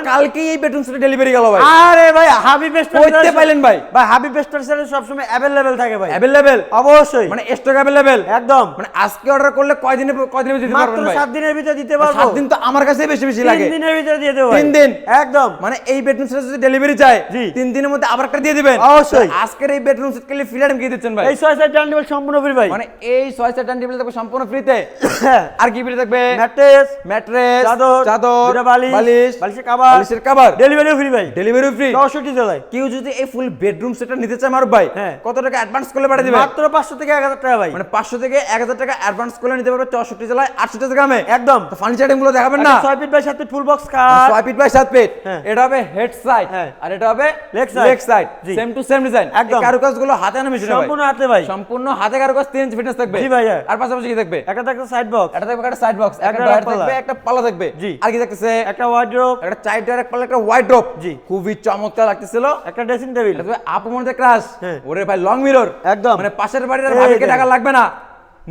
কালকেই এই bedroom set delivery গেল ভাই। আরে ভাই হাবিব কইতে পাইলেন ভাই? ভাই হাবিব স্টোরে সব সময় अवेलेबल থাকে ভাই। अवेलेबल অবশ্যই মানে স্টক अवेलेबल একদম। মানে আজকে অর্ডার করলে কয়দিনের ভিতরে দিতে পারবেন ভাই? মাত্র 7 দিনের ভিতরে দিতে পারবো। 7 দিন তো আমার কাছে বেশি বেশি লাগে। 3 দিনের ভিতরে দিয়ে দেব ভাই। 3 দিন একদম। মানে এই বেডরুম সেট যদি ডেলিভারি চাই জি। 3 দিনের মধ্যে আবার একটা দিয়ে দিবেন। অবশ্যই। আজকের এই বেডরুম সেট কে ফ্রি আইটেম কি দিচ্ছেন ভাই? এই 6 সেট ডান টেবিল সম্পূর্ণ ফ্রি ভাই। মানে এই 6 সেট ডান টেবিল থাকবে সম্পূর্ণ ফ্রিতে। আর কি ফ্রি থাকবে? ম্যাট্রেস, চাদর, দুটো বালিশ, বালিশের কভার, বালিশের কভার, ডেলিভারিও ফ্রি ভাই। ডেলিভারি ফ্রি 64 জেলায়। কেউ যদি এই ফুল বেডরুম সেটটা নিতে চায় মারুফ ভাই, হ্যাঁ। কত টাকা অ্যাডভান্স করলে পাঠিয়ে দিবেন? মাত্র 500 থেকে 1000 টাকা ভাই। মানে 500 থেকে 1000 টাকা অ্যাডভান্স করলে নিতে পারবে 64 জেলায় 68 গ্রামে। একদম। তো ফার্নিচার আইটেম গুলো দেখাবেন না? 6 feet by 7 feet full box cut, 6 feet by 7 feet. হ্যাঁ। এটা হবে হেড সাইড হ্যাঁ। আর এটা হবে লেগ লেগ সাইড। জি। Same to same design. একদম। এই কারুকাজ গুলো হাতে আনা মেশিনে ভাই। সম্পূর্ণ হাতে ভাই। সম্পূর্ণ হাতে কারুকাজ 3 ইঞ্চি ফিটনেস থাকবে। জি ভাই, হ্যাঁ। আর পাশাপাশি কি থাকবে? একটা থাকবে সাইড বক্স, এটা থাকবে একটা সাইড বক্স, একটা একটা ডয়ার পাল্লা। থাকবে, একটা পাল্লা থাকবে। জি। আর কি থাকতেছে? একটা ওয়ার্ড্রোব, একটা চাইড ডয়ার, এক পাল্লা, একটা ওয়াইড্রোব। জি। খুবই চমৎকার লাগতেছিল। একটা ড্রেসিং টেবিল। এটা আপু মনে ক্রাশ। হ্যাঁ। ওরে ভাই লং মিরর একদম। মানে পাশের বাড়ির আর এই ভাবিকে দেখেন। টাকা লাগবে না,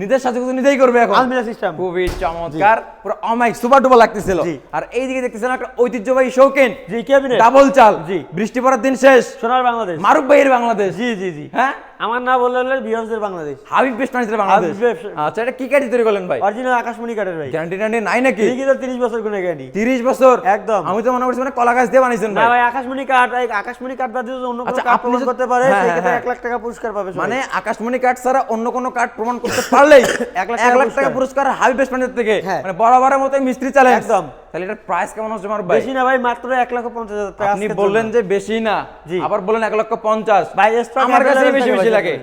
নিজের সাথে কিন্তু নিজেই করবে এখন। আলমিরা সিস্টেম। খুবই চমৎকার, পুরো অমাইক সুপার ডুপার লাগতেছিল। জি। আর এইদিকে দেখতেছেন একটা ঐতিহ্যবাহী শৌখিন জি ক্যাবিনেট, ডাবল চাল। জি। বৃষ্টি পড়ার দিন শেষ, সোনার বাংলাদেশ। মারুফ ভাইয়ের বাংলাদেশ। জি জি জি। হ্যাঁ, আমার না বললে হলো বিহাফের Bangladesh. Habib best furniture Bangladesh. Habib best. আচ্ছা, এটা কি কাঠি তৈরি করলেন ভাই? অরিজিনাল আকাশমণি কাঠের ভাই। গ্যারান্টি ট্যারান্টি নাই নাকি? লিখিত 30 বছর গুণে গ্যারান্টি। 30 বছর? একদম। আমি তো মনে করছি মানে কলা গাছ দিয়ে বানাইছেন না ভাই। ভাই আকাশমণি কাঠ, এই আকাশমণি কাঠ বাদে যদি অন্য কোনো আচ্ছা, কাঠ আপনি প্রমাণ যদি- করতে পারে হ্যাঁ, সেই ক্ষেত্রে হ্যাঁ। 1 লাখ টাকা পুরস্কার পাবে সবাই। মানে আকাশমণি কাঠ ছাড়া অন্য কোনো কাঠ প্রমাণ করতে পারলেই 1 লাখ 1 লাখ টাকা পুরস্কার হাবিব বেস্ট ফার্নিচার থেকে। হ্যাঁ। মানে বরাবরের মতো মিস্ত্রি চ্যালেঞ্জ। একদম। তাহলে এটার প্রাইস কেমন হচ্ছে মারুফ ভাই? বেশি না ভাই, মাত্র 1,50,000 টাকা। আপনি আজকের বললেন জন্য। যে বেশি না, জি। আবার বললেন 1,50,000। ভাই stock আমার কাছে available বেশি থাকে বেশি ভাই। লাগে।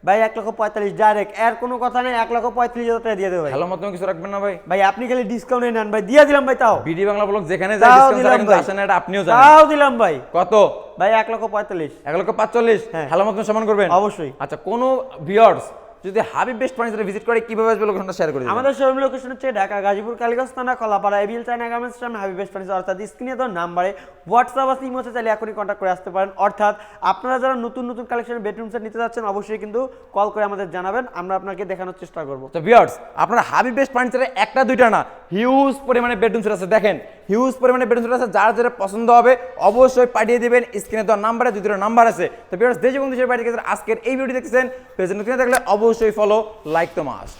ভাই 1,45,000 ডাইরেক্ট, এর কোনো কথা নেই, 1,35,000 টাকা দিয়ে দেব ভাই। ভালো মতো কিছু রাখবেন না ভাই? ভাই আপনি খালি ডিসকাউন্টে নেন ভাই, দিয়ে দিলাম ভাই। তাও বিডি বাংলা ব্লগ যেখানে যায় তাও ডিসকাউন্ট ছাড়া দিলাম কিন্তু ভাই। আসে না, এটা আপনিও জানেন। তাও দিলাম ভাই। কত ভাই 1,45,000। 1,45,000? হ্যাঁ। ভালো মতো সমান করবেন অবশ্যই। আচ্ছা, কোন ভিউয়ার্স যদি হাবিব বেস্ট ফার্নিচারে ভিজিট করে কিভাবে আসবে লোকেশনটা শেয়ার করে দিন। আমাদের শোরুম লোকেশন হচ্ছে ঢাকা গাজীপুর কালীগঞ্জ থানা কলাপাড়া এবিএল চায়না গার্মেন্টস সামনে হাবিব বেস্ট ফার্নিচার। অর্থাৎ স্ক্রিনে দেওয়া নাম্বারে হোয়াটসঅ্যাপ আছে, ইমো আছে, চাইলে এখনই কন্ট্যাক্ট করে আসতে পারেন। অর্থাৎ আপনারা যারা নতুন নতুন কালেকশনের বেডরুম সেট নিতে যাচ্ছেন অবশ্যই কিন্তু কল করে আমাদের জানাবেন, আমরা আপনাকে দেখানোর চেষ্টা করব। তো ভিউয়ার্স, আপনারা হাবিব বেস্ট ফার্নিচারে একটা দুইটা না, হিউজ পরিমাণে বেডরুম সেট আছে। দেখেন হিউজ পরিমাণে বেডরুম সেট আছে, যার যেটা পছন্দ হবে অবশ্যই পাঠিয়ে দিবেন স্ক্রিনে দেওয়া নাম্বারে। দুটো নাম্বার আছে। তো ভিউয়ার্স, দেশ এবং দেশের বাইরে থেকে আজকের এই ভিডিও দেখতেছেন, পেজে নতুন থাকলে অবশ্যই ফলো, লাইক তো মাস্ট।